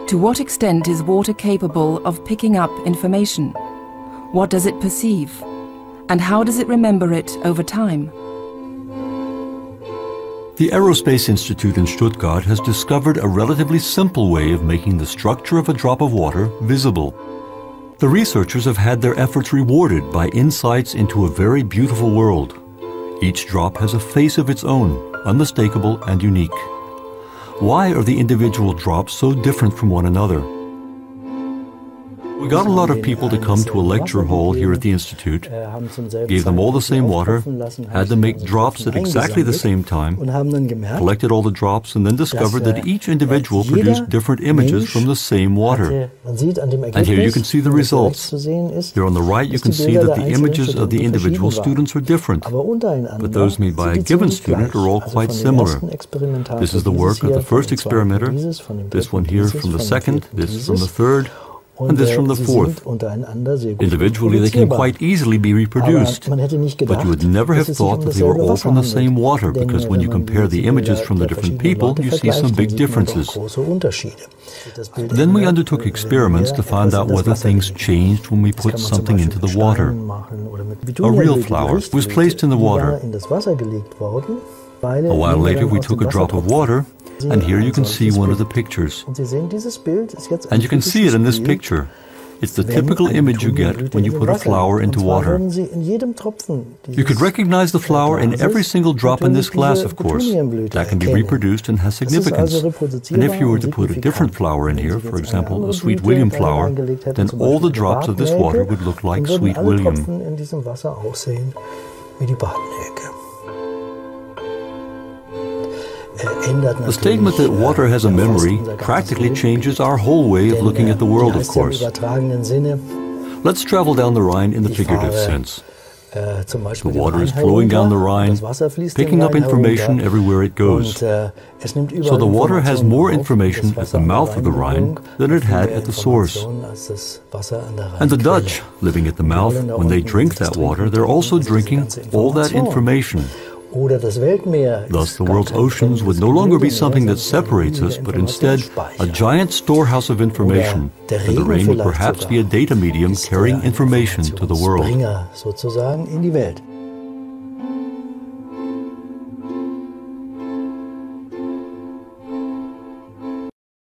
To what extent is water capable of picking up information? What does it perceive? And how does it remember it over time? The Aerospace Institute in Stuttgart has discovered a relatively simple way of making the structure of a drop of water visible. The researchers have had their efforts rewarded by insights into a very beautiful world. Each drop has a face of its own, unmistakable and unique. Why are the individual drops so different from one another? We got a lot of people to come to a lecture hall here at the Institute, gave them all the same water, had them make drops at exactly the same time, collected all the drops, and then discovered that each individual produced different images from the same water. And here you can see the results. Here on the right you can see that the images of the individual students are different, but those made by a given student are all quite similar. This is the work of the first experimenter, this one here from the second, this from the third, and this from the fourth. Individually they can quite easily be reproduced, but you would never have thought that they were all from the same water, because when you compare the images from the different people, you see some big differences. Then we undertook experiments to find out whether things changed when we put something into the water. A real flower was placed in the water. A while later we took a drop of water, and here you can see one of the pictures. And you can see it in this picture. It's the typical image you get when you put a flower into water. You could recognize the flower in every single drop in this glass, of course. That can be reproduced and has significance. And if you were to put a different flower in here, for example, a Sweet William flower, then all the drops of this water would look like Sweet William. The statement that water has a memory practically changes our whole way of looking at the world, of course. Let's travel down the Rhine in the figurative sense. The water is flowing down the Rhine, picking up information everywhere it goes. So the water has more information at the mouth of the Rhine than it had at the source. And the Dutch, living at the mouth, when they drink that water, they're also drinking all that information. Thus, the world's oceans would no longer be something that separates us, but instead a giant storehouse of information, and the rain would perhaps be a data medium carrying information to the world.